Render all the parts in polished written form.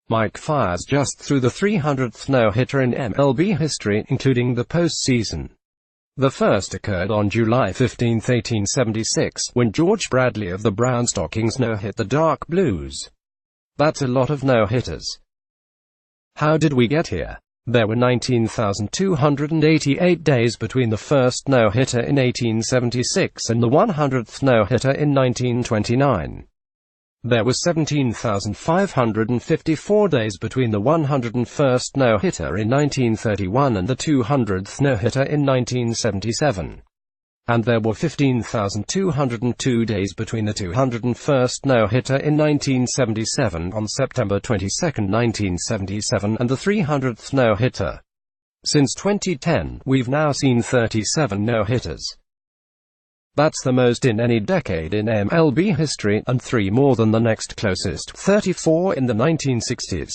Mike Fiers just threw the 300th no-hitter in MLB history, including the postseason. The first occurred on July 15, 1876, when George Bradley of the Brown Stockings no-hit the Dark Blues. That's a lot of no-hitters. How did we get here? There were 19,288 days between the first no-hitter in 1876 and the 100th no-hitter in 1929. There were 17,554 days between the 101st no-hitter in 1931 and the 200th no-hitter in 1977. And there were 15,202 days between the 201st no-hitter in 1977 on September 22, 1977, and the 300th no-hitter. Since 2010, we've now seen 37 no-hitters. That's the most in any decade in MLB history, and 3 more than the next closest, 34 in the 1960s.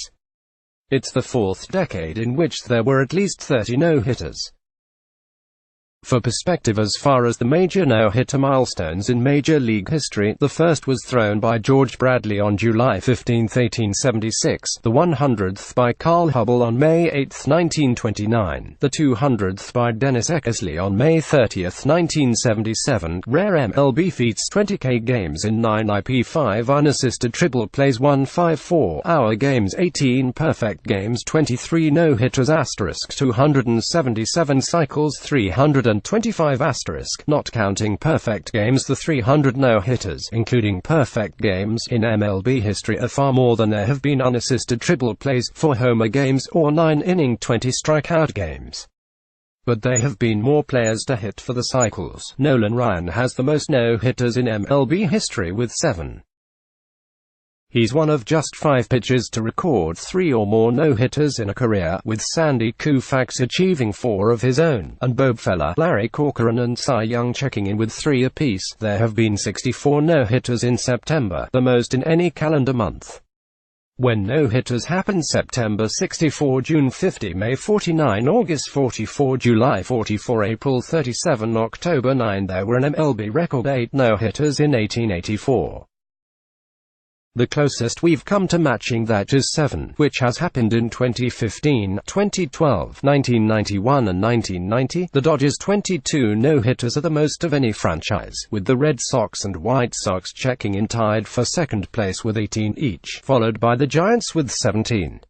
It's the 4th decade in which there were at least 30 no-hitters. For perspective, as far as the major no-hitter milestones in Major League history, the first was thrown by George Bradley on July 15, 1876, the 100th by Carl Hubbell on May 8, 1929, the 200th by Dennis Eckersley on May 30, 1977, rare MLB feats 20K games in 9 IP5 unassisted triple plays 154-hour games 18 perfect games 23 no-hitters * 277 cycles 325 not counting perfect games. The 300 no-hitters, including perfect games, in MLB history are far more than there have been unassisted triple plays, 4 homer games, or 9-inning 20 strikeout games. But there have been more players to hit for the cycles. Nolan Ryan has the most no-hitters in MLB history with 7. He's one of just 5 pitchers to record 3 or more no-hitters in a career, with Sandy Koufax achieving 4 of his own, and Bob Feller, Larry Corcoran and Cy Young checking in with 3 apiece. There have been 64 no-hitters in September, the most in any calendar month. When no-hitters happen: September 64, June 50, May 49, August 44, July 44, April 37, October 9. There were an MLB record 8 no-hitters in 1884. The closest we've come to matching that is 7, which has happened in 2015, 2012, 1991 and 1990. The Dodgers' 22 no-hitters are the most of any franchise, with the Red Sox and White Sox checking in tied for second place with 18 each, followed by the Giants with 17.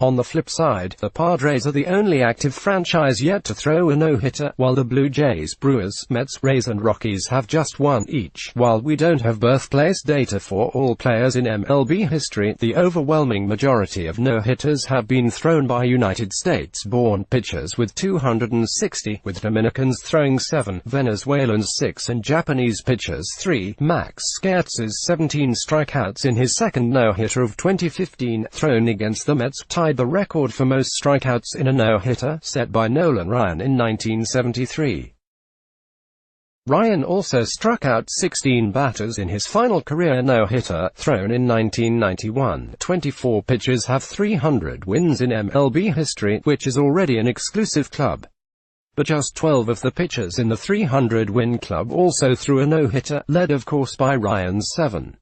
On the flip side, the Padres are the only active franchise yet to throw a no-hitter, while the Blue Jays, Brewers, Mets, Rays and Rockies have just 1 each. While we don't have birthplace data for all players in MLB history, the overwhelming majority of no-hitters have been thrown by United States-born pitchers with 260, with Dominicans throwing 7, Venezuelans 6 and Japanese pitchers 3. Max Scherz's 17 strikeouts in his second no-hitter of 2015, thrown against the Mets, tied the record for most strikeouts in a no-hitter, set by Nolan Ryan in 1973. Ryan also struck out 16 batters in his final career no-hitter, thrown in 1991. 24 pitchers have 300 wins in MLB history, which is already an exclusive club. But just 12 of the pitchers in the 300-win club also threw a no-hitter, led of course by Ryan's 7.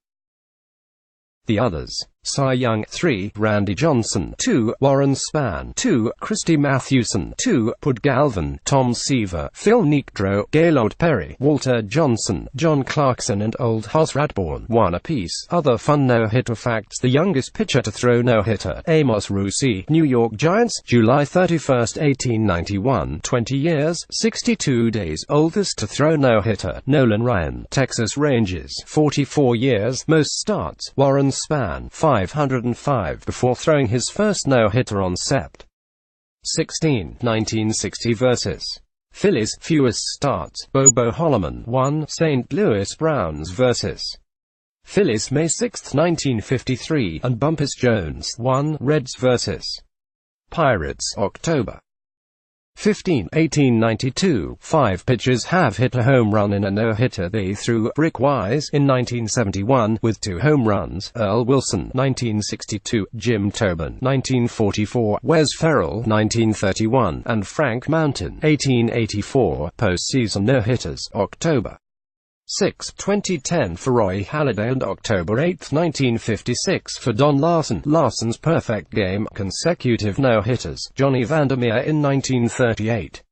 The others: Cy Young 3, Randy Johnson 2, Warren Spahn 2, Christy Mathewson 2, Pud Galvin, Tom Seaver, Phil Niekro, Gaylord Perry, Walter Johnson, John Clarkson and Old Hoss Radbourn 1 apiece. Other fun no-hitter facts: the youngest pitcher to throw no-hitter, Amos Rusi, New York Giants, July 31, 1891, 20 years, 62 days. Oldest to throw no-hitter, Nolan Ryan, Texas Rangers, 44 years, most starts, Warren Spahn, 505 before throwing his first no-hitter on Sept. 16, 1960 vs. Phillies, fewest starts, Bobo Holloman 1, St. Louis Browns vs. Phillies, May 6, 1953, and Bumpus Jones 1, Reds vs. Pirates, October 15, 1892, 5 pitchers have hit a home run in a no-hitter. They threw: Rick Wise in 1971 with 2 home runs, Earl Wilson 1962, Jim Tobin 1944, Wes Ferrell 1931, and Frank Mountain 1884. Postseason no-hitters, October 6. 2010 for Roy Halladay and October 8, 1956 for Don Larson. Larson's perfect game, consecutive no-hitters. Johnny Vandermeer in 1938.